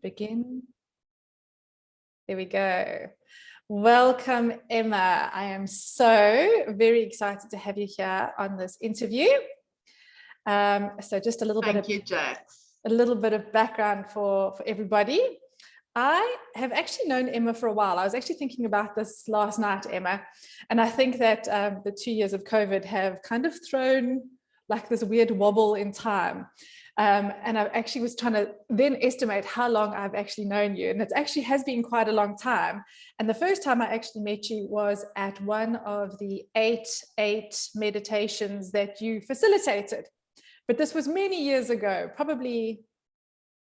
begin. There we go. Welcome, Emma. I am so very excited to have you here on this interview. So just a little Thank you, Jax. A little bit of background for everybody. I have actually known Emma for a while. I was actually thinking about this last night, Emma, and I think that the 2 years of COVID have kind of thrown like this weird wobble in time. And I actually was trying to then estimate how long I've actually known you, and it actually has been quite a long time. And the first time I actually met you was at one of the 8-8 meditations that you facilitated. But this was many years ago, probably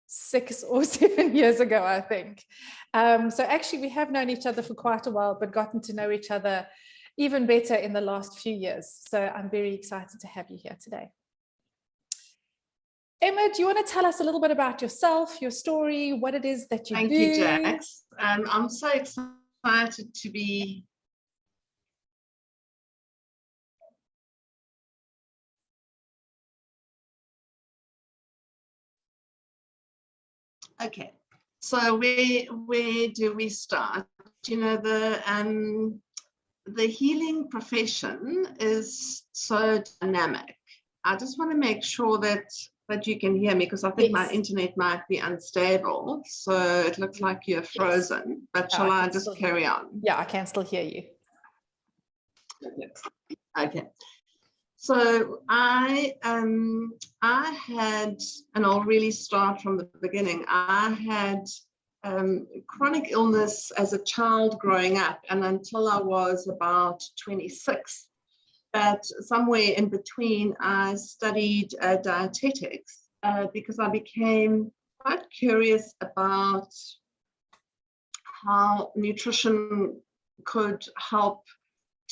6 or 7 years ago, I think. So actually we have known each other for quite a while, but gotten to know each other even better in the last few years. So I'm very excited to have you here today. Emma, do you want to tell us a little bit about yourself, your story, what it is that you do? Thank you, Jax. I'm so excited to be okay. So where do we start? You know, the healing profession is so dynamic. I just want to make sure that you can hear me, because I think my internet might be unstable. So it looks like you're frozen, but shall I just carry on? Yeah, I can still hear you. Okay. So I had, and I'll really start from the beginning, I had chronic illness as a child growing up, and until I was about 26. But somewhere in between, I studied dietetics because I became quite curious about how nutrition could help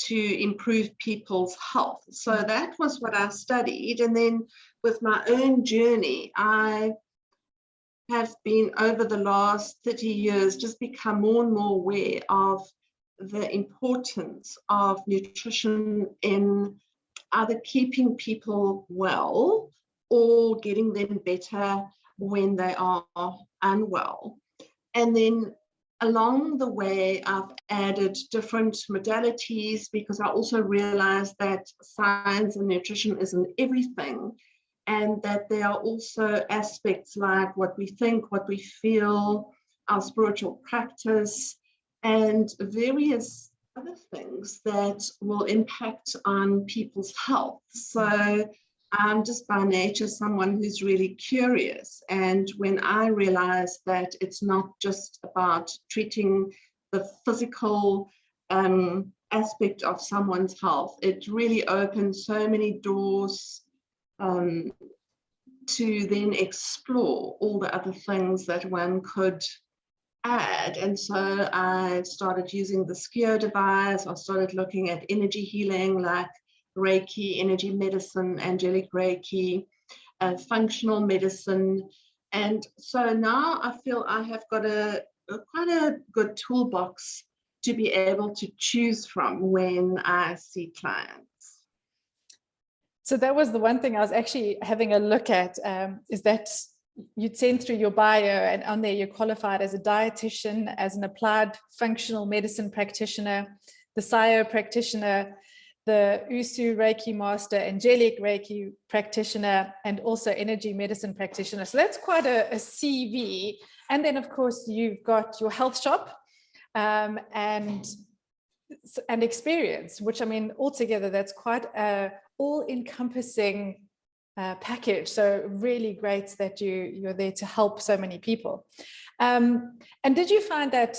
to improve people's health. So that was what I studied. And then with my own journey, I have been, over the last 30 years, just become more and more aware of the importance of nutrition in either keeping people well or getting them better when they are unwell. And then along the way, I've added different modalities, because I also realized that science and nutrition isn't everything, and that there are also aspects like what we think, what we feel, our spiritual practice, and various other things that will impact on people's health. So I'm just by nature someone who's really curious. And when I realized that it's not just about treating the physical aspect of someone's health, it really opened so many doors to then explore all the other things that one could add. And so I started using the Scio device. I started looking at energy healing like Reiki, energy medicine, angelic Reiki, functional medicine. And so now I feel I have got quite a good toolbox to be able to choose from when I see clients. So that was the one thing I was actually having a look at, is that you'd send through your bio, and on there you're qualified as a dietitian, as an applied functional medicine practitioner, the Scio Practitioner, the Usu Reiki Master, angelic Reiki practitioner, and also energy medicine practitioner. So that's quite a CV. And then of course you've got your health shop and experience, which, I mean, altogether that's quite a all-encompassing package. So really great that you're there to help so many people. And did you find that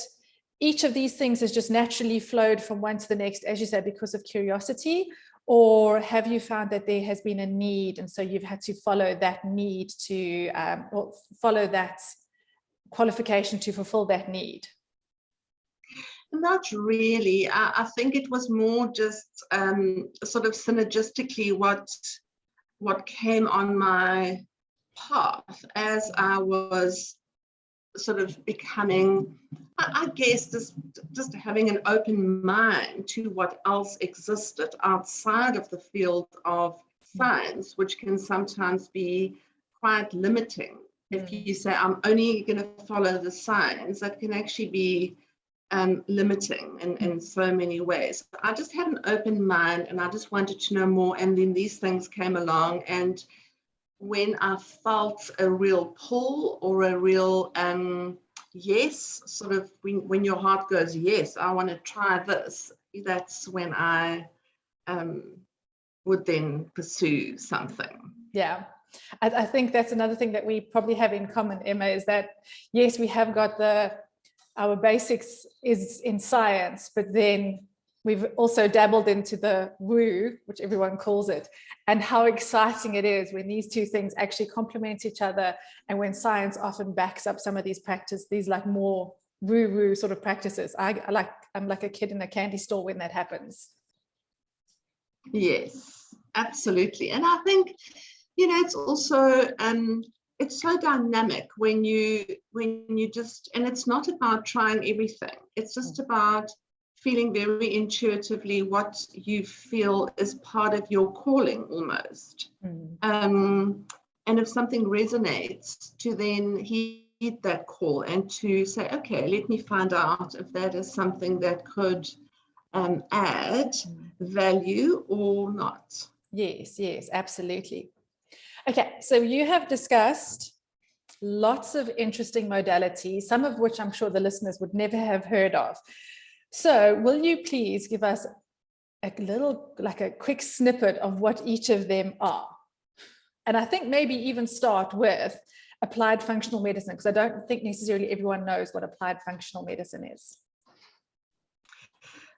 each of these things has just naturally flowed from one to the next, as you said, because of curiosity, or have you found that there has been a need, and so you've had to follow that need to or follow that qualification to fulfill that need? Not really. I think it was more just sort of synergistically what came on my path as I was sort of becoming, I guess, just having an open mind to what else existed outside of the field of science, which can sometimes be quite limiting. If you say, I'm only going to follow the science, that can actually be limiting in so many ways. I just had an open mind and I just wanted to know more. And then these things came along. And when I felt a real pull or a real yes, sort of when your heart goes, yes, I want to try this, that's when I would then pursue something. Yeah. I think that's another thing that we probably have in common, Emma, is that, yes, we have got our basics is in science, but then we've also dabbled into the woo, which everyone calls it, and how exciting it is when these two things actually complement each other, and when science often backs up some of these practices, these like more woo-woo sort of practices. I'm like a kid in a candy store when that happens. Yes, absolutely. And I think, it's also it's so dynamic when you just, and it's not about trying everything. It's just about feeling very intuitively what you feel is part of your calling almost. And if something resonates, to then heed that call and to say, okay, let me find out if that is something that could add value or not. Yes, absolutely. Okay, so you have discussed lots of interesting modalities, some of which I'm sure the listeners would never have heard of. So will you please give us a quick snippet of what each of them are? And I think maybe even start with applied functional medicine, because I don't think necessarily everyone knows what applied functional medicine is.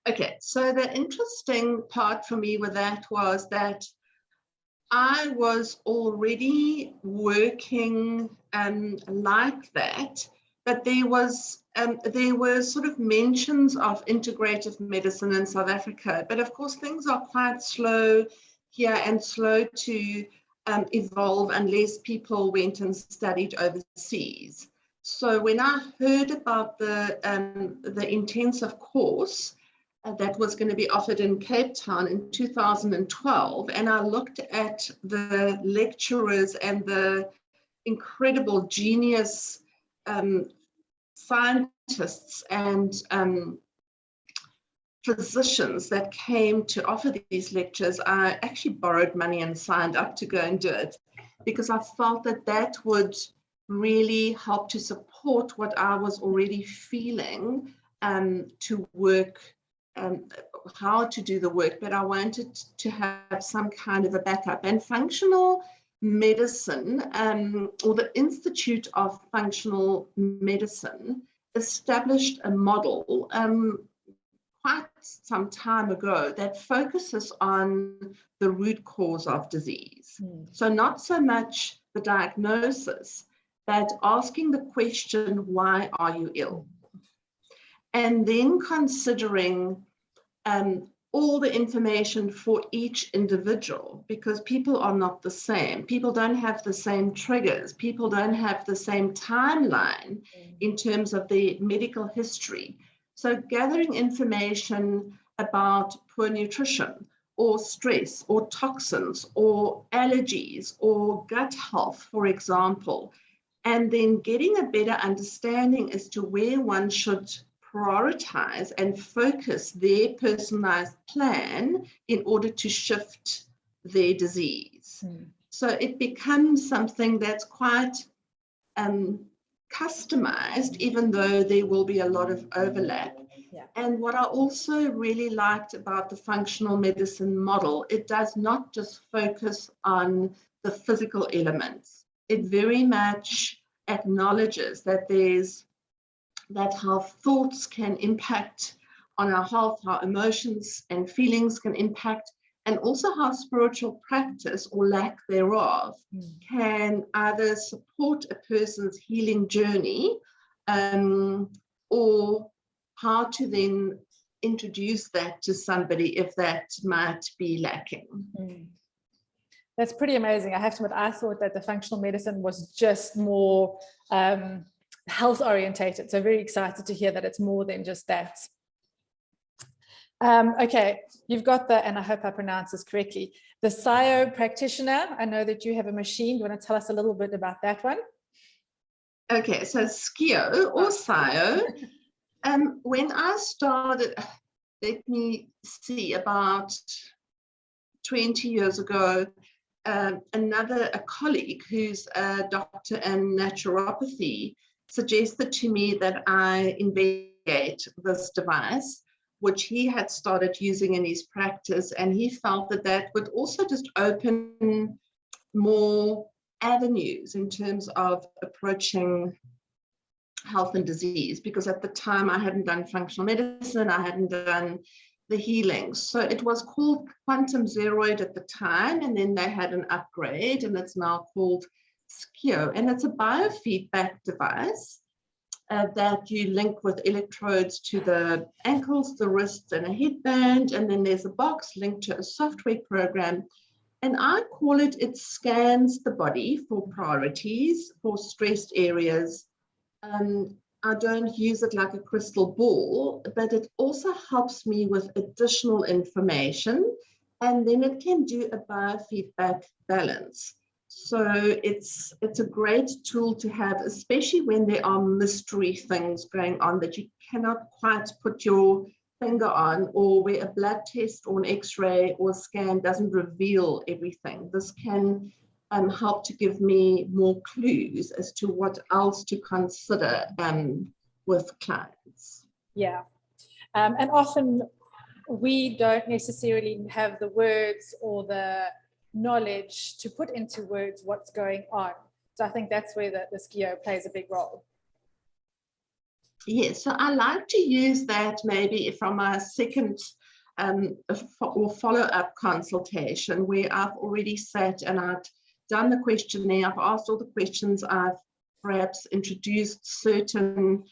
Okay, so the interesting part for me with that was that I was already working like that, but there were sort of mentions of integrative medicine in South Africa. But of course, things are quite slow here and slow to evolve unless people went and studied overseas. So when I heard about the intensive course that was going to be offered in Cape Town in 2012. And I looked at the lecturers and the incredible genius scientists and physicians that came to offer these lectures. I actually borrowed money and signed up to go and do it because I felt that would really help to support what I was already feeling to work how to do the work, but I wanted to have some kind of a backup. And functional medicine, or the Institute of Functional Medicine, established a model quite some time ago that focuses on the root cause of disease. So not so much the diagnosis, but asking the question, why are you ill? And then considering all the information for each individual, because people are not the same. People don't have the same triggers. People don't have the same timeline in terms of their medical history. So gathering information about poor nutrition or stress or toxins or allergies or gut health, for example, and then getting a better understanding as to where one should prioritize and focus their personalized plan in order to shift their disease. So it becomes something that's quite customized, even though there will be a lot of overlap. And what I also really liked about the functional medicine model, it does not just focus on the physical elements. It very much acknowledges that how thoughts can impact on our health, how emotions and feelings can impact, and also how spiritual practice or lack thereof can either support a person's healing journey or how to then introduce that to somebody if that might be lacking. That's pretty amazing. I have to admit, I thought that the functional medicine was just more health orientated. So very excited to hear that it's more than just that. Okay, you've got and I hope I pronounce this correctly, the Scio Practitioner. I know that you have a machine. Do you want to tell us a little bit about that one? Okay, so Scio or Scio, when I started, let me see, about 20 years ago, a colleague who's a doctor in naturopathy suggested to me that I investigate this device, which he had started using in his practice, and he felt that that would also just open more avenues in terms of approaching health and disease, because at the time I hadn't done functional medicine, I hadn't done the healing. So it was called Quantum Zeroid at the time, and then they had an upgrade, and it's now called Scio, and it's a biofeedback device that you link with electrodes to the ankles, the wrists, and a headband, and then there's a box linked to a software program. And I call it, it scans the body for priorities, for stressed areas. I don't use it like a crystal ball, but it also helps me with additional information, and then it can do a biofeedback balance. So it's a great tool to have, especially when there are mystery things going on that you cannot quite put your finger on, or where a blood test or an x-ray or a scan doesn't reveal everything. This can help to give me more clues as to what else to consider with clients. Yeah. And often we don't necessarily have the words or the knowledge to put into words what's going on. So I think that's where the Scio plays a big role. Yes, so I like to use that maybe from a second or follow-up consultation, where I've already sat and I've done the questionnaire, I've asked all the questions, I've perhaps introduced certain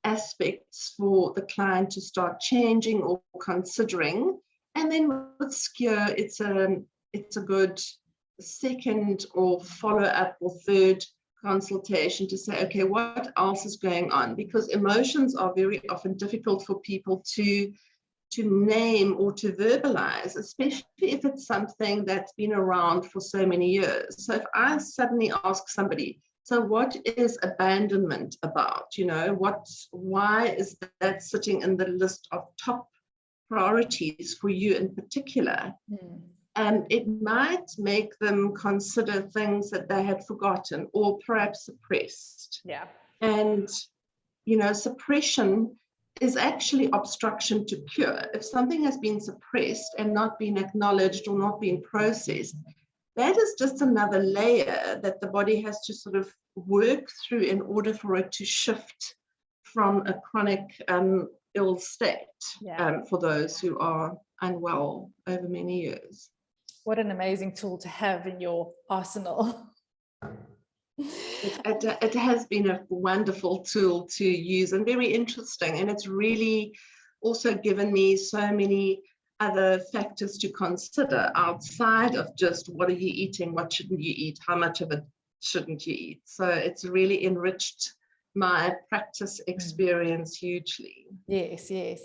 aspects for the client to start changing or considering. And then with Scio, it's a good second or follow-up or third consultation to say, okay, what else is going on? Because emotions are very often difficult for people to name or to verbalize, especially if it's something that's been around for so many years. So if I suddenly ask somebody, so what is abandonment about? You know, why is that sitting in the list of top priorities for you in particular? It might make them consider things that they had forgotten or perhaps suppressed. Yeah. And, you know, suppression is actually obstruction to cure. If something has been suppressed and not been acknowledged or not been processed, that is just another layer that the body has to sort of work through in order for it to shift from a chronic ill state for those who are unwell over many years. What an amazing tool to have in your arsenal. It has been a wonderful tool to use and very interesting, and it's really also given me so many other factors to consider outside of just what are you eating, what shouldn't you eat, how much of it shouldn't you eat. So it's really enriched my practice experience hugely. Yes, yes.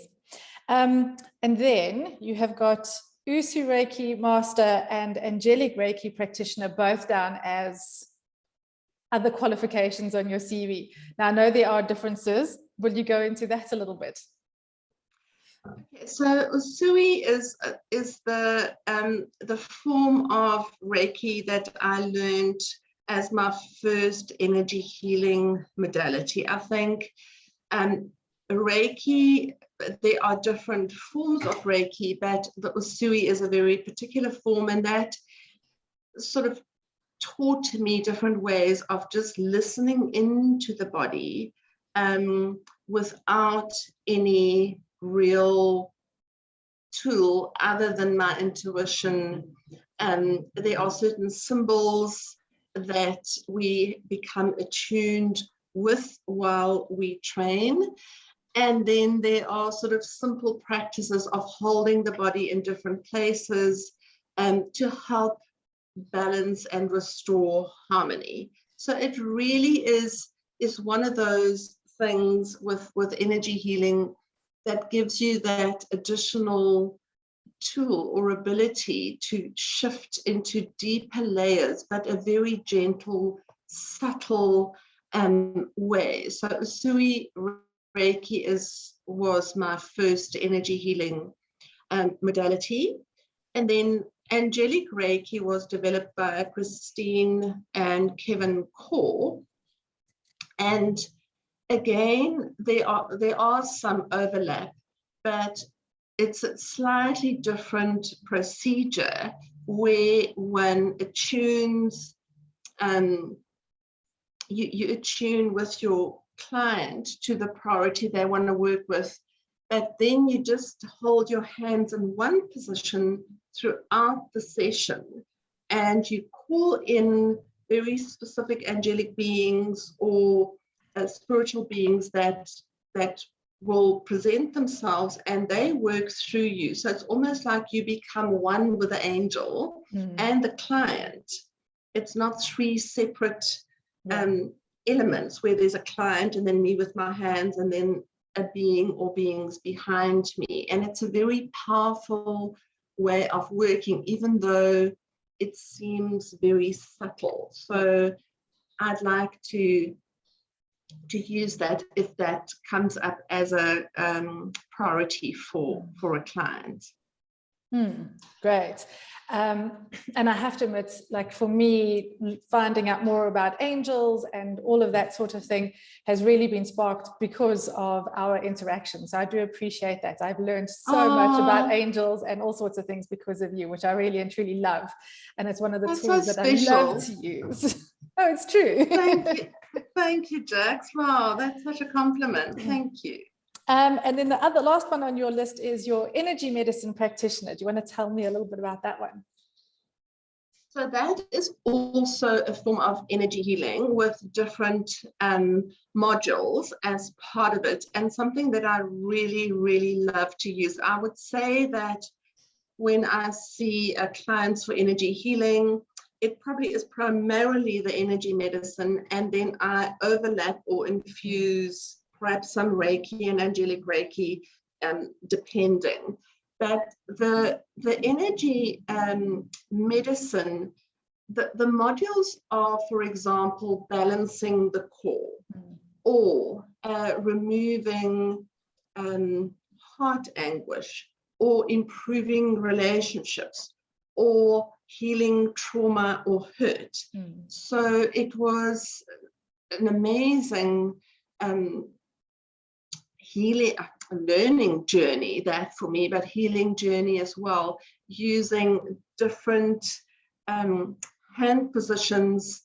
And then you have got Usu Reiki Master and Angelic Reiki Practitioner both down as other qualifications on your CV. Now, I know there are differences. Will you go into that a little bit? Okay, so Usui is the form of Reiki that I learned as my first energy healing modality. I think Reiki, there are different forms of Reiki, but the Usui is a very particular form, and that sort of taught me different ways of just listening into the body without any real tool other than my intuition. There are certain symbols that we become attuned with while we train. And then there are sort of simple practices of holding the body in different places to help balance and restore harmony. So it really is one of those things with energy healing that gives you that additional tool or ability to shift into deeper layers, but a very gentle subtle ways. So Scio Reiki was my first energy healing modality. And then Angelic Reiki was developed by Christine and Kevin Core. And again, there are some overlap, but it's a slightly different procedure where one attunes, you attune with your client to the priority they want to work with, but then you just hold your hands in one position throughout the session, and you call in very specific angelic beings or spiritual beings that will present themselves, and they work through you. So it's almost like you become one with the angel and the client. It's not three separate elements where there's a client and then me with my hands and then a being or beings behind me. And it's a very powerful way of working, even though it seems very subtle. So I'd like to use that if that comes up as a priority for a client. Great. And I have to admit, like for me, finding out more about angels and all of that sort of thing has really been sparked because of our interactions. So I do appreciate that. I've learned so much about angels and all sorts of things because of you, which I really and truly love. And it's one of the tools that I love to use. Oh, it's true. Thank you. Thank you, Jax. Wow, that's such a compliment. Thank you. And then the last one on your list is your energy medicine practitioner. Do you want to tell me a little bit about that one? So that is also a form of energy healing with different modules as part of it, and something that I really, really love to use. I would say that when I see clients for energy healing, it probably is primarily the energy medicine, and then I overlap or infuse perhaps some Reiki and angelic Reiki, depending. But the energy medicine, the modules are, for example, balancing the core, or removing heart anguish, or improving relationships, or healing trauma or hurt. So it was an amazing learning journey, that for me, but healing journey as well, using different hand positions,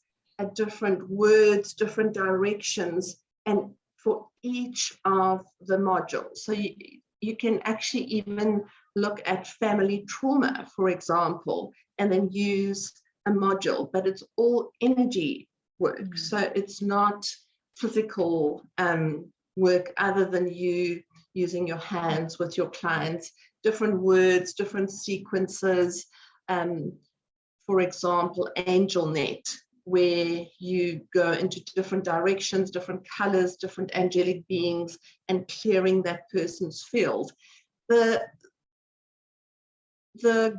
different words, different directions, and for each of the modules. So you can actually even look at family trauma, for example, and then use a module, but it's all energy work. So it's not physical work other than you using your hands with your clients, different words, different sequences. For example, angel net, where you go into different directions, different colors, different angelic beings, and clearing that person's field. The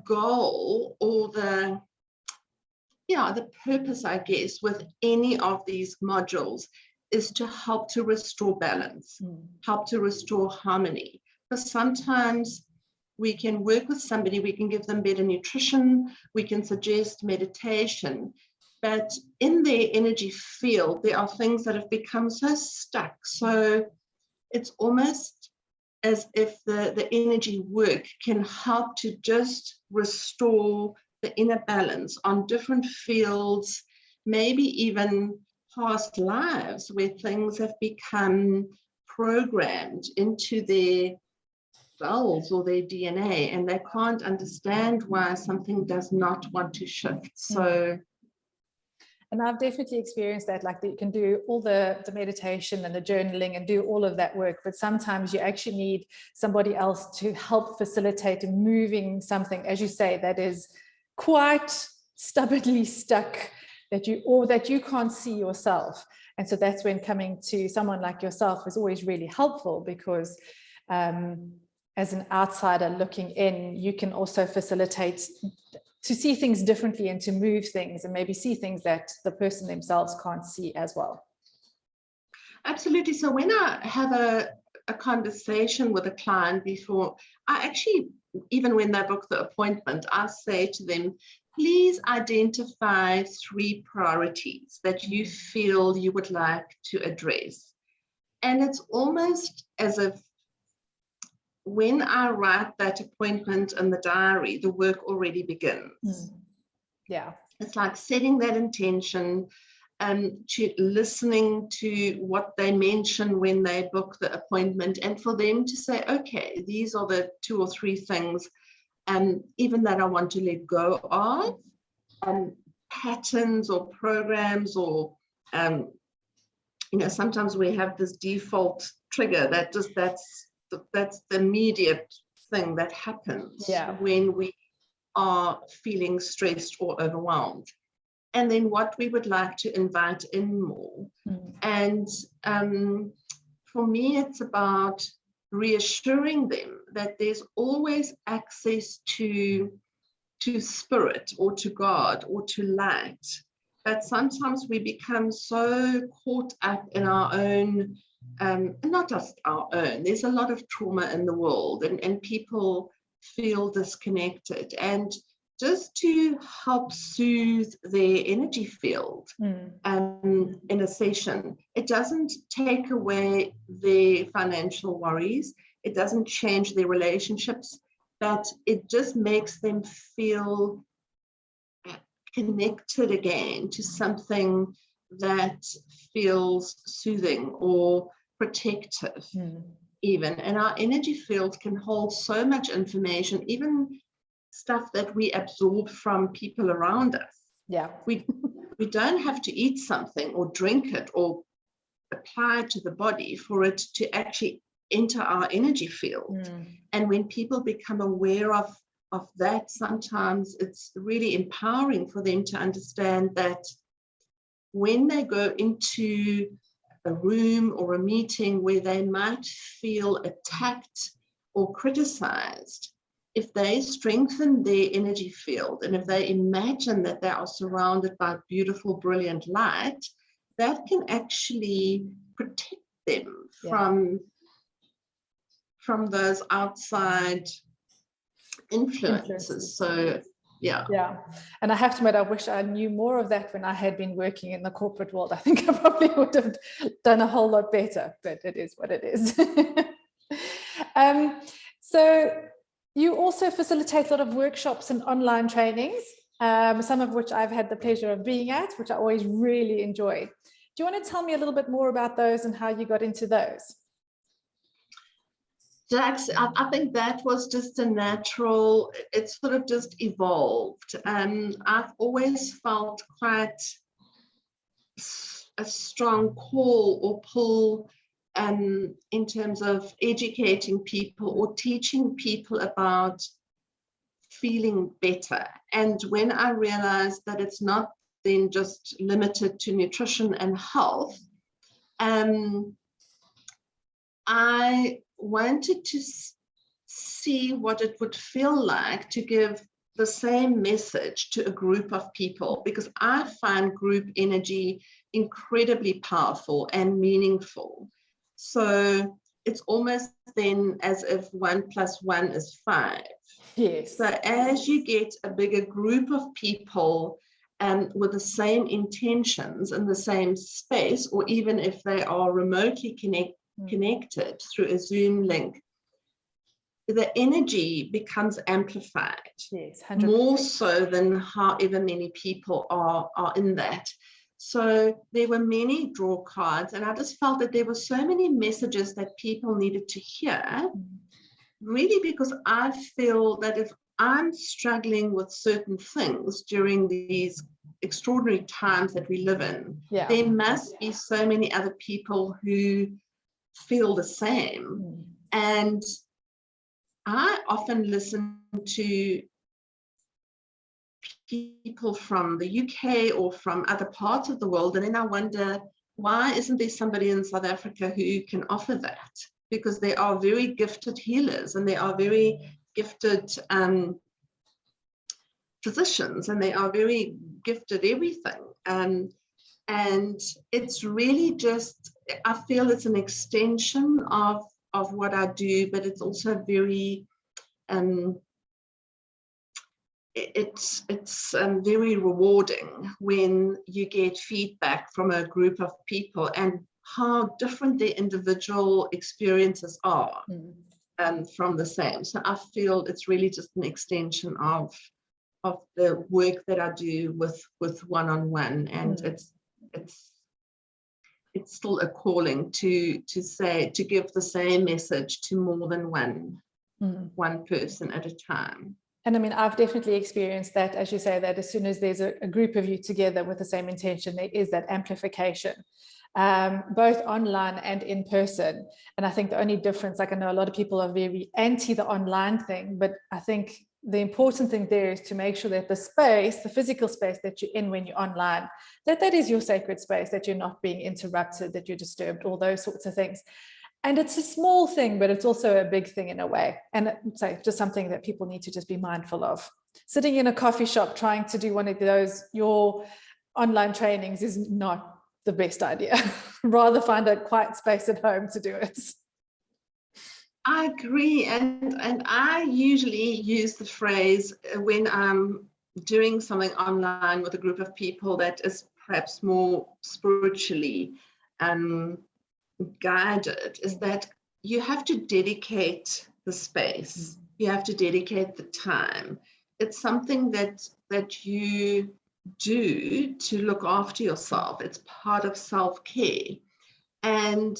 goal, or the purpose, I guess, with any of these modules is to help to restore balance, help to restore harmony. Because sometimes we can work with somebody, we can give them better nutrition, we can suggest meditation, but in their energy field, there are things that have become so stuck. So it's almost as if the energy work can help to just restore the inner balance on different fields, maybe even past lives where things have become programmed into their cells or their DNA, and they can't understand why something does not want to shift. So, and I've definitely experienced that, like, that you can do all the meditation and the journaling and do all of that work, but sometimes you actually need somebody else to help facilitate moving something, as you say, that is quite stubbornly stuck, that you can't see yourself. And so that's when coming to someone like yourself is always really helpful, because as an outsider looking in, you can also facilitate to see things differently and to move things and maybe see things that the person themselves can't see as well. Absolutely. So when I have a conversation with a client before, I actually, even when they book the appointment, I say to them, please identify 3 priorities that you feel you would like to address. And it's almost as if when I write that appointment in the diary, the work already begins. Yeah. It's like setting that intention, to listening to what they mention when they book the appointment, and for them to say, okay, these are the 2 or 3 things, even that I want to let go of, patterns or programs, or sometimes we have this default trigger that just that's the immediate thing that happens when we are feeling stressed or overwhelmed. And then what we would like to invite in more. And for me, it's about reassuring them that there's always access to spirit or to God or to light. But sometimes we become so caught up in our own, not just our own, there's a lot of trauma in the world, and people feel disconnected. And just to help soothe their energy field in a session, it doesn't take away their financial worries, it doesn't change their relationships, but it just makes them feel connected again to something that feels soothing or protective even. And our energy field can hold so much information, even stuff that we absorb from people around us. Yeah. We don't have to eat something or drink it or apply it to the body for it to actually enter our energy field. And when people become aware of that, sometimes it's really empowering for them to understand that when they go into a room or a meeting where they might feel attacked or criticized, if they strengthen their energy field and if they imagine that they are surrounded by beautiful, brilliant light, that can actually protect them from those outside influences. So yeah. And I have to admit, I wish I knew more of that when I had been working in the corporate world. I think I probably would have done a whole lot better, but it is what it is. So you also facilitate a lot of workshops and online trainings, some of which I've had the pleasure of being at, which I always really enjoy. Do you want to tell me a little bit more about those and how you got into those? Jax, I think that was just a natural, it sort of just evolved. I've always felt quite a strong call or pull in terms of educating people or teaching people about feeling better. And when I realized that it's not then just limited to nutrition and health, I wanted to see what it would feel like to give the same message to a group of people, because I find group energy incredibly powerful and meaningful. So it's almost then as if 1 + 1 is 5. Yes. So as you get a bigger group of people with the same intentions in the same space, or even if they are remotely connected through a Zoom link, the energy becomes amplified. Yes, 100%. More so than however many people are in that. So there were many draw cards, and I just felt that there were so many messages that people needed to hear, really, because I feel that if I'm struggling with certain things during these extraordinary times that we live in, there must be so many other people who feel the same. And I often listen to people from the UK or from other parts of the world, and then I wonder, why isn't there somebody in South Africa who can offer that? Because they are very gifted healers, and they are very gifted physicians, and they are very gifted everything. And it's really just, I feel it's an extension of what I do, but it's also very, it's very rewarding when you get feedback from a group of people and how different their individual experiences are from the same. So I feel it's really just an extension of the work that I do with one-on-one, and it's still a calling to give the same message to more than one person at a time. And I mean, I've definitely experienced that, as you say, that as soon as there's a group of you together with the same intention, there is that amplification, both online and in person. And I think the only difference, like I know a lot of people are very anti the online thing, but I think the important thing there is to make sure that the space, the physical space that you're in when you're online, that is your sacred space, that you're not being interrupted, that you're disturbed, all those sorts of things. And it's a small thing, but it's also a big thing in a way. And so just something that people need to just be mindful of. Sitting in a coffee shop trying to do one of those, your online trainings, is not the best idea. Rather find a quiet space at home to do it. I agree. And I usually use the phrase when I'm doing something online with a group of people that is perhaps more spiritually guided, is that you have to dedicate the space, you have to dedicate the time. It's something that you do to look after yourself. It's part of self-care. And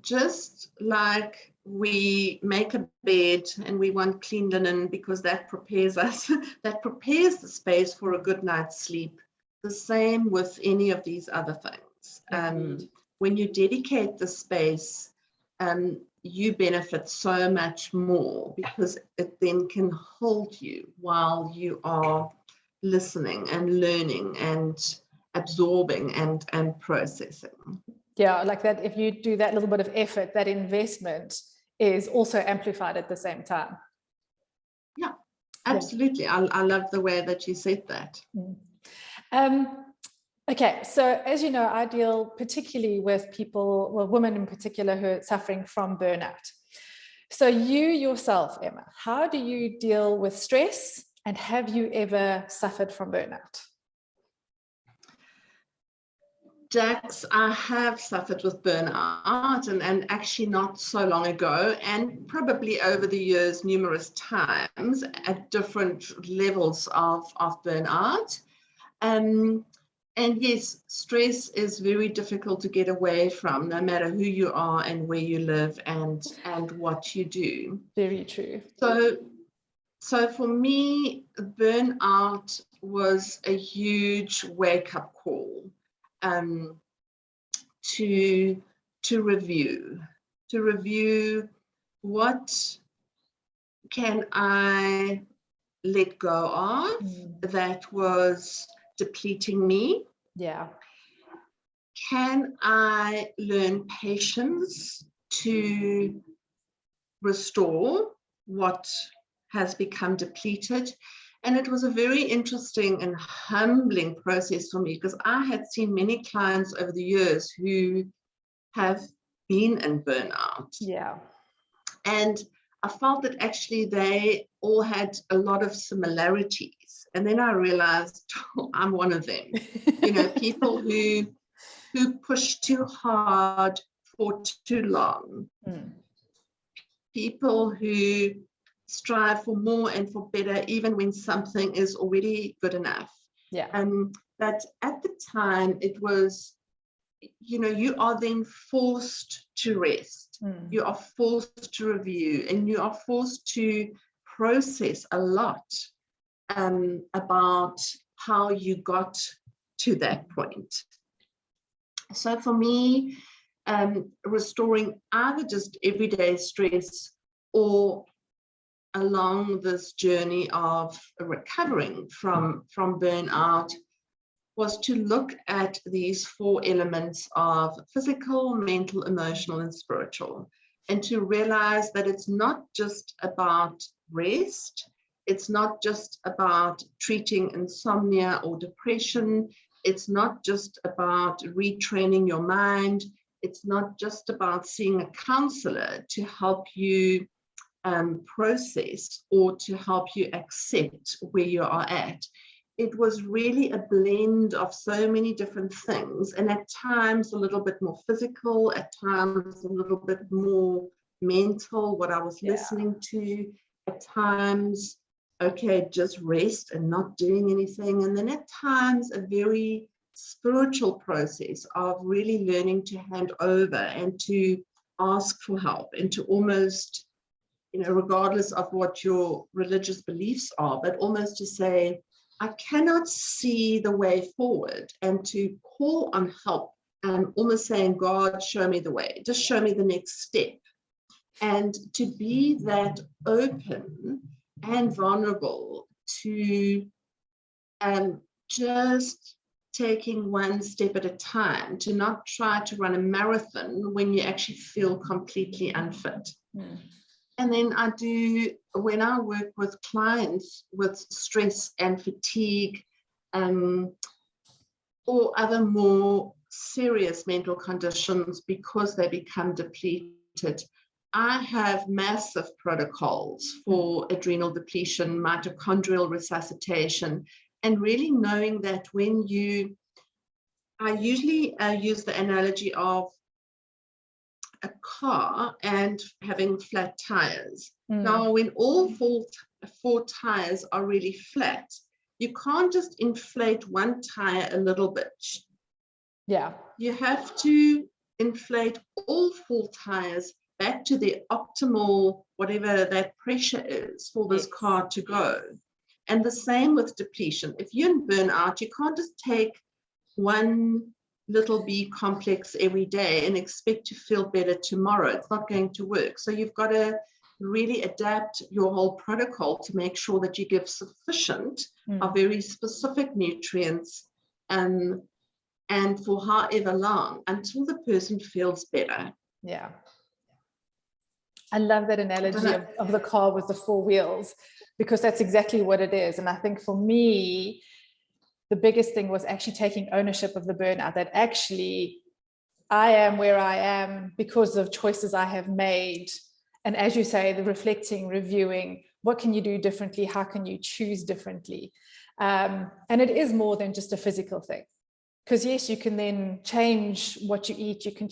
just like we make a bed and we want clean linen because that prepares us, that prepares the space for a good night's sleep, the same with any of these other things. When you dedicate the space, you benefit so much more because it then can hold you while you are listening and learning and absorbing and processing. Yeah, like that, if you do that little bit of effort, that investment is also amplified at the same time. Yeah, absolutely. Yeah. I love the way that you said that. Okay, so as you know, I deal particularly with people, well, women in particular, who are suffering from burnout. So you yourself, Emma, how do you deal with stress, and have you ever suffered from burnout? Jax, I have suffered with burnout, and actually not so long ago, and probably over the years numerous times at different levels of burnout. And yes, stress is very difficult to get away from, no matter who you are and where you live and what you do. Very true. So for me, burnout was a huge wake-up call to review what can I let go of that was depleting me. Yeah. Can I learn patience to restore what has become depleted? And it was a very interesting and humbling process for me, because I had seen many clients over the years who have been in burnout. Yeah. And I felt that actually they all had a lot of similarities. And then I realized, oh, I'm one of them. You know, people who push too hard for too long. People who strive for more and for better, even when something is already good enough. Yeah. But at the time, it was, you know, you are then forced to rest. You are forced to review, and you are forced to process a lot about how you got to that point. So for me, restoring either just everyday stress or along this journey of recovering from burnout was to look at these 4 elements of physical, mental, emotional, and spiritual, and to realize that it's not just about rest, It's not just about treating insomnia or depression. It's not just about retraining your mind. It's not just about seeing a counselor to help you process or to help you accept where you are at. It was really a blend of so many different things, and at times a little bit more physical, at times a little bit more mental, what I was listening to, at times, okay, just rest and not doing anything, and then at times a very spiritual process of really learning to hand over and to ask for help and to almost, regardless of what your religious beliefs are, but almost to say, I cannot see the way forward, and to call on help and almost saying, God, show me the way, just show me the next step. And to be that open and vulnerable to just taking one step at a time, to not try to run a marathon when you actually feel completely unfit. And then when I work with clients with stress and fatigue, or other more serious mental conditions because they become depleted, I have massive protocols for adrenal depletion, mitochondrial resuscitation, and really knowing that I usually use the analogy of a car and having flat tires. Now, when all four tires are really flat, you can't just inflate one tire a little bit. Yeah. You have to inflate all four tires back to the optimal, whatever that pressure is for this car to go. And the same with depletion. If you're in burnout, you can't just take one little B complex every day and expect to feel better tomorrow. It's not going to work. So you've got to really adapt your whole protocol to make sure that you give sufficient of very specific nutrients and for however long until the person feels better. Yeah. I love that analogy of the car with the four wheels, because that's exactly what it is. And I think for me, the biggest thing was actually taking ownership of the burnout, that actually I am where I am because of choices I have made. And as you say, the reflecting, reviewing, what can you do differently? How can you choose differently? And it is more than just a physical thing. Because yes, you can then change what you eat, you can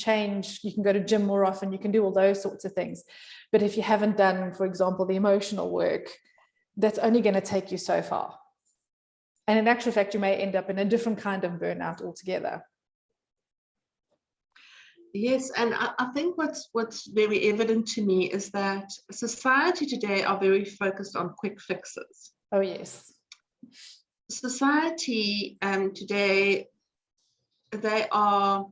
go to gym more often, you can do all those sorts of things. But if you haven't done, for example, the emotional work, that's only going to take you so far. And in actual fact, you may end up in a different kind of burnout altogether. Yes, and I think what's very evident to me is that society today are very focused on quick fixes. Oh, yes. Society today, they are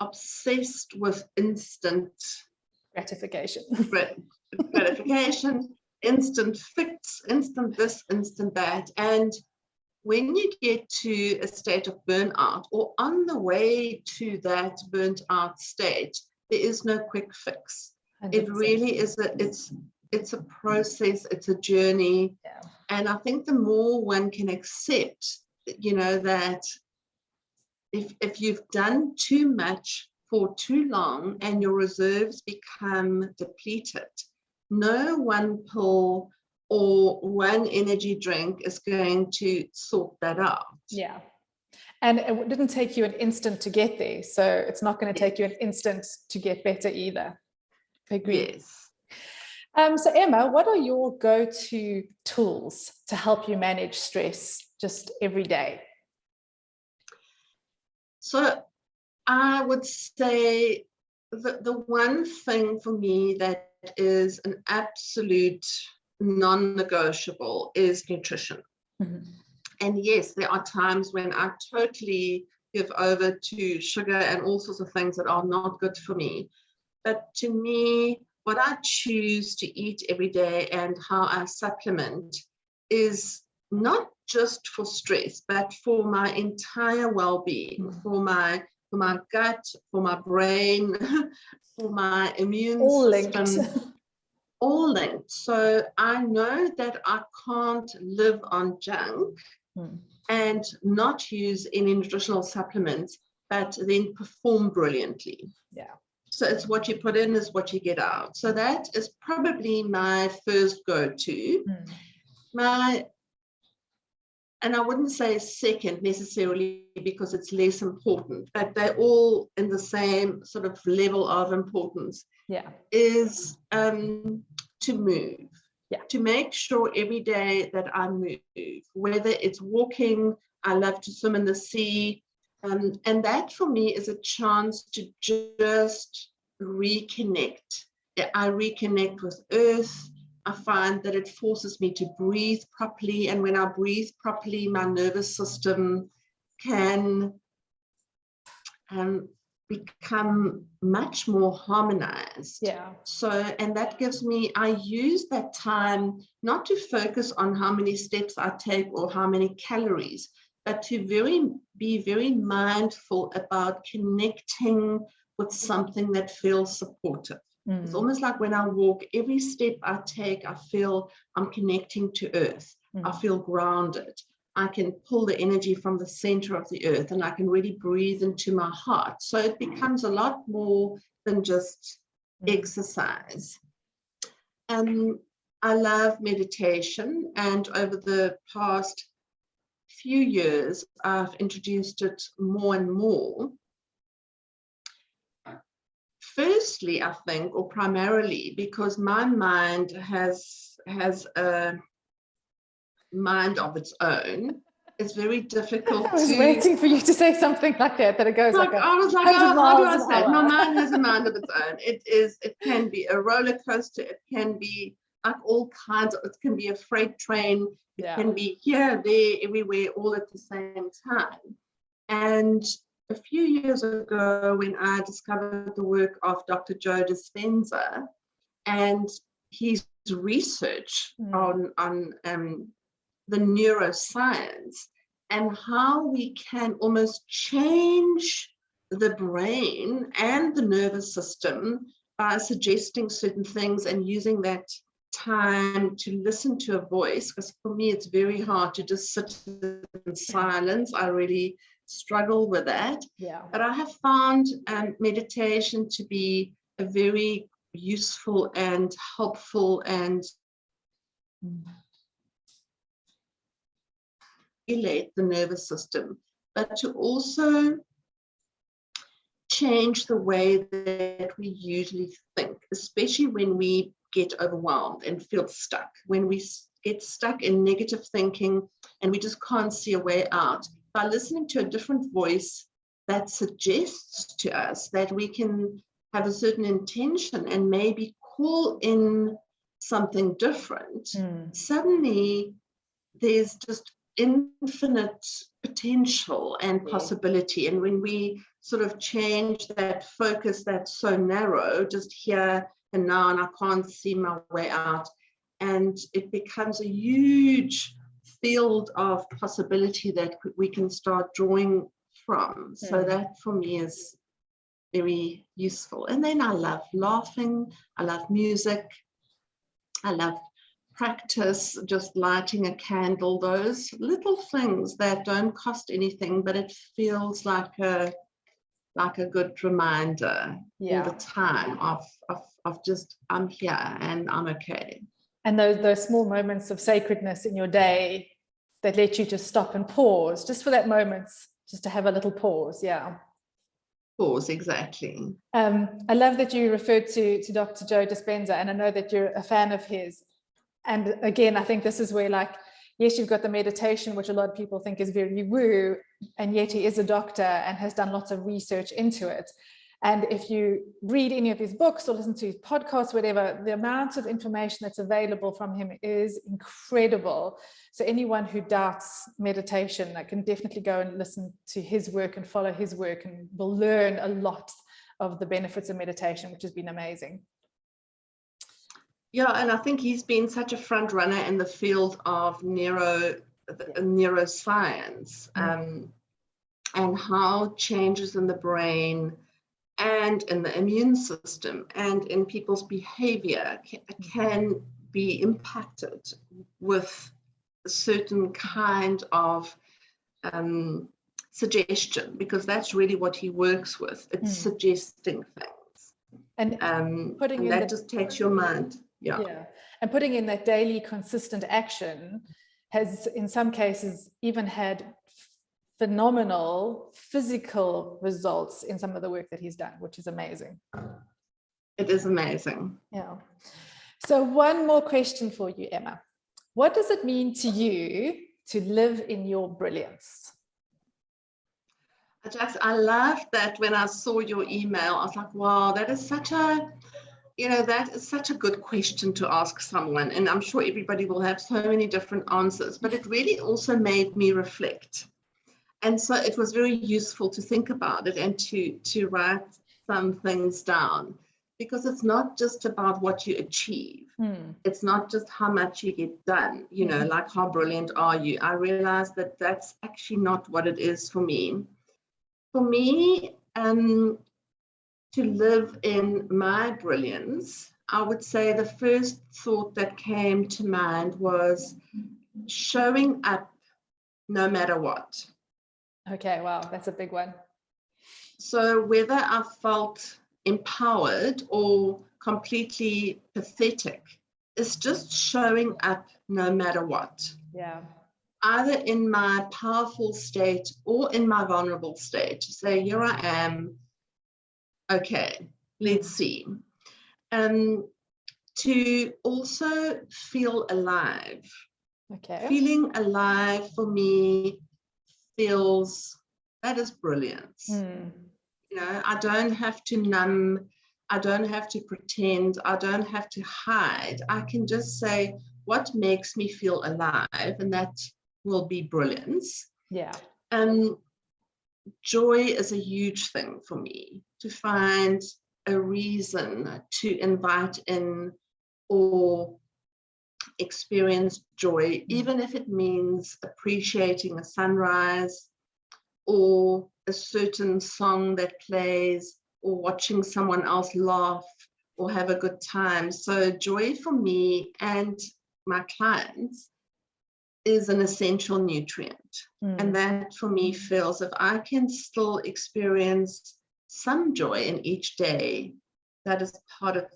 obsessed with instant gratification, instant fix, instant this, instant that. And when you get to a state of burnout or on the way to that burnt out state, there is no quick fix. 100%. It really is it's a process, it's a journey. Yeah. And I think the more one can accept, that if you've done too much for too long and your reserves become depleted, no one pill or one energy drink is going to sort that out. Yeah. And it didn't take you an instant to get there. So it's not going to take you an instant to get better either. Agree. Yes. So Emma, what are your go-to tools to help you manage stress just every day? So I would say the one thing for me that is an absolute non-negotiable is nutrition. Mm-hmm. And yes, there are times when I totally give over to sugar and all sorts of things that are not good for me. But to me, what I choose to eat every day and how I supplement is not just for stress, but for my entire well-being, for my gut, for my brain, for my immune system. all linked. So I know that I can't live on junk and not use any nutritional supplements, but then perform brilliantly. Yeah. So it's what you put in is what you get out. So that is probably my first go-to. And I wouldn't say second necessarily because it's less important, but they're all in the same sort of level of importance. Yeah. Is to move. Yeah. To make sure every day that I move, whether it's walking, I love to swim in the sea. And that for me is a chance to just reconnect. I reconnect with earth. I find that it forces me to breathe properly. And when I breathe properly, my nervous system can become much more harmonized. Yeah. So, and that gives me, I use that time not to focus on how many steps I take or how many calories, but to be very mindful about connecting with something that feels supportive. It's almost like when I walk, every step I take, I feel I'm connecting to earth. I feel grounded. I can pull the energy from the center of the earth and I can really breathe into my heart. So it becomes a lot more than just exercise. I love meditation, and over the past few years, I've introduced it more and more. Firstly, I think, or primarily, because my mind has a mind of its own. It's very difficult. I was waiting for you to say something like that it goes like I was like, 100 how do I miles an say it? My hour. mind has a mind of its own. It can be a roller coaster. It can be like all kinds of, it can be a freight train. It can be here, there, everywhere, all at the same time. And a few years ago, when I discovered the work of Dr. Joe Dispenza and his research on the neuroscience and how we can almost change the brain and the nervous system by suggesting certain things and using that time to listen to a voice, because for me it's very hard to just sit in silence. I really struggle with that. Yeah. But I have found meditation to be a very useful and helpful and regulate the nervous system, but to also change the way that we usually think, especially when we get overwhelmed and feel stuck, when we get stuck in negative thinking and we just can't see a way out. By listening to a different voice that suggests to us that we can have a certain intention and maybe call in something different, suddenly there's just infinite potential and possibility. And when we sort of change that focus that's so narrow, just here and now, and I can't see my way out, and it becomes a huge field of possibility that we can start drawing from. So that for me is very useful. And then I love laughing, I love music, I love practice, just lighting a candle, those little things that don't cost anything, but it feels like a good reminder all the time of just, I'm here and I'm okay. And those small moments of sacredness in your day that let you just stop and pause, just for that moment, just to have a little pause. Yeah. Pause, exactly. I love that you referred to Dr. Joe Dispenza, and I know that you're a fan of his. And again, I think this is where, like, yes, you've got the meditation, which a lot of people think is very woo, and yet he is a doctor and has done lots of research into it. And if you read any of his books or listen to his podcasts, whatever, the amount of information that's available from him is incredible. So anyone who doubts meditation, I can definitely go and listen to his work and follow his work, and will learn a lot of the benefits of meditation, which has been amazing. Yeah, and I think he's been such a front runner in the field of neuroscience, and how changes in the brain and in the immune system and in people's behavior can be impacted with a certain kind of suggestion, because that's really what he works with. It's suggesting things. And that just takes your mind. Yeah. And putting in that daily consistent action has in some cases even had phenomenal physical results in some of the work that he's done, which is amazing. It is amazing. Yeah. So one more question for you, Emma. What does it mean to you to live in your brilliance? I loved that when I saw your email. I was like, wow, that is such a good question to ask someone. And I'm sure everybody will have so many different answers, but it really also made me reflect. And so it was very useful to think about it and to write some things down, because it's not just about what you achieve. It's not just how much you get done, like how brilliant are you? I realized that that's actually not what it is for me. For me, to live in my brilliance, I would say the first thought that came to mind was showing up no matter what. Okay, wow, that's a big one. So whether I felt empowered or completely pathetic, it's just showing up no matter what. Yeah. Either in my powerful state or in my vulnerable state. Say, here I am. Okay, let's see. To also feel alive. Okay. Feeling alive for me that is brilliance. I don't have to numb, I don't have to pretend, I don't have to hide. I can just say what makes me feel alive, and that will be brilliance. Yeah. Joy is a huge thing for me, to find a reason to invite in or experience joy, even if it means appreciating a sunrise or a certain song that plays or watching someone else laugh or have a good time. So joy for me and my clients is an essential nutrient. And that for me feels, if I can still experience some joy in each day, that is part of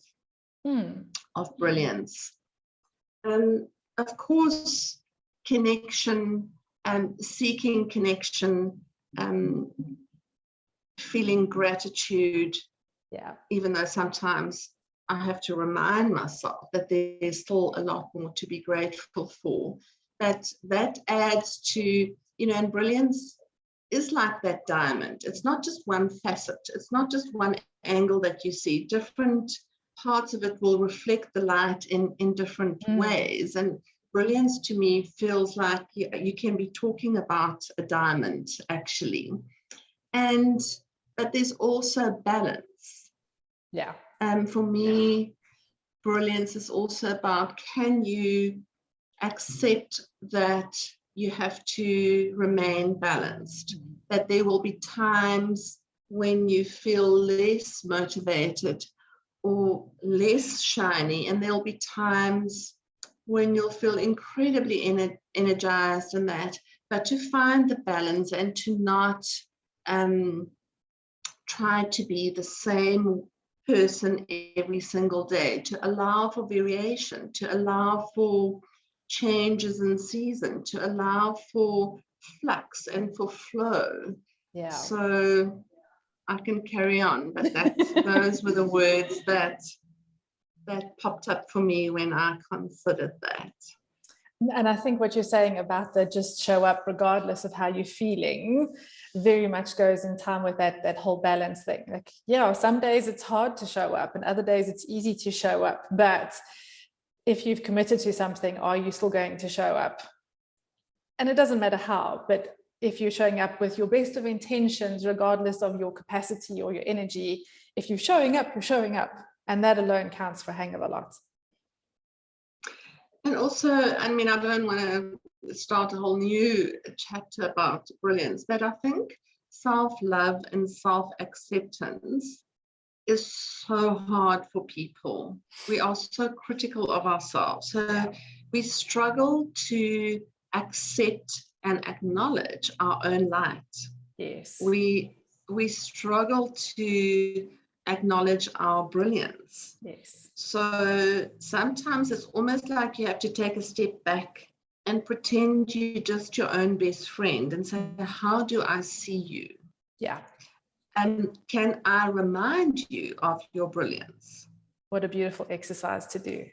brilliance. And of course, connection and seeking connection, feeling gratitude, even though sometimes I have to remind myself that there's still a lot more to be grateful for. That adds to, and brilliance is like that diamond. It's not just one facet. It's not just one angle that you see. Different parts of it will reflect the light in different ways. And brilliance to me feels like you can be talking about a diamond, actually. But there's also balance. Yeah. For me, brilliance is also about, can you accept that you have to remain balanced, that there will be times when you feel less motivated or less shiny, and there'll be times when you'll feel incredibly energized in that, but to find the balance and to not try to be the same person every single day, to allow for variation, to allow for changes in season, to allow for flux and for flow. Yeah. So I can carry on, but those were the words that popped up for me when I considered that. And I think what you're saying about the just show up regardless of how you're feeling very much goes in time with that whole balance thing. Like, some days it's hard to show up and other days it's easy to show up. But if you've committed to something, are you still going to show up? And it doesn't matter how, but if you're showing up with your best of intentions, regardless of your capacity or your energy, if you're showing up, you're showing up. And that alone counts for a hang of a lot. And also, I mean, I don't want to start a whole new chapter about brilliance, but I think self-love and self-acceptance is so hard for people. We are so critical of ourselves. So we struggle to accept and acknowledge our own light. Yes. We struggle to acknowledge our brilliance. Yes. So sometimes it's almost like you have to take a step back and pretend you're just your own best friend and say, how do I see you? Yeah. And can I remind you of your brilliance? What a beautiful exercise to do.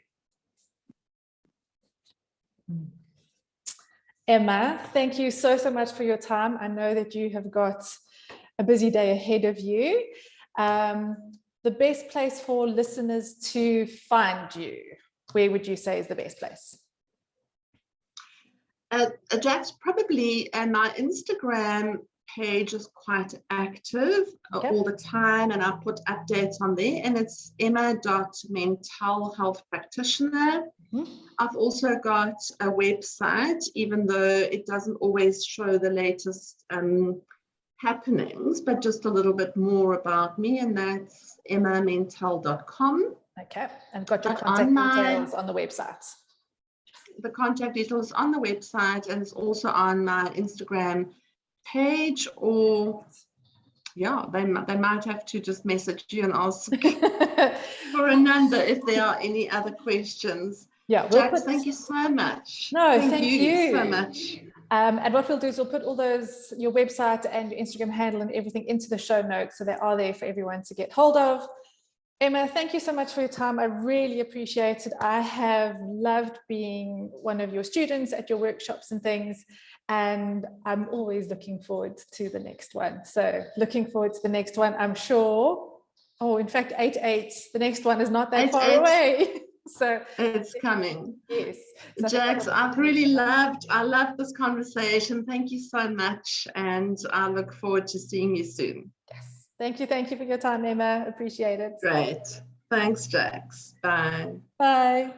Emma, thank you so much for your time. I know that you have got a busy day ahead of you. The best place for listeners to find you, where would you say is the best place? That's probably my Instagram page is quite active all the time, and I put updates on there, and it's Emma.Mentel Health Practitioner. I've also got a website, even though it doesn't always show the latest happenings, but just a little bit more about me, and that's emmamentel.com. Okay, and got your contact details on the website. The contact details on the website, and it's also on my Instagram page, or they might have to just message you and ask for a number if there are any other questions. Jacqui, thank you so much. No, thank you so much. And what we'll do is we'll put all those, your website and your Instagram handle and everything into the show notes, so they are there for everyone to get hold of. Emma, thank you so much for your time. I really appreciate it. I have loved being one of your students at your workshops and things, and I'm always looking forward to the next one. So looking forward to the next one, I'm sure. Oh, in fact, 8/8, the next one is not that far away. So it's coming. Yes. So Jax, I loved this conversation. Thank you so much, and I look forward to seeing you soon. Yes. Thank you for your time, Emma. Appreciate it. Great. Thanks, Jax. Bye. Bye.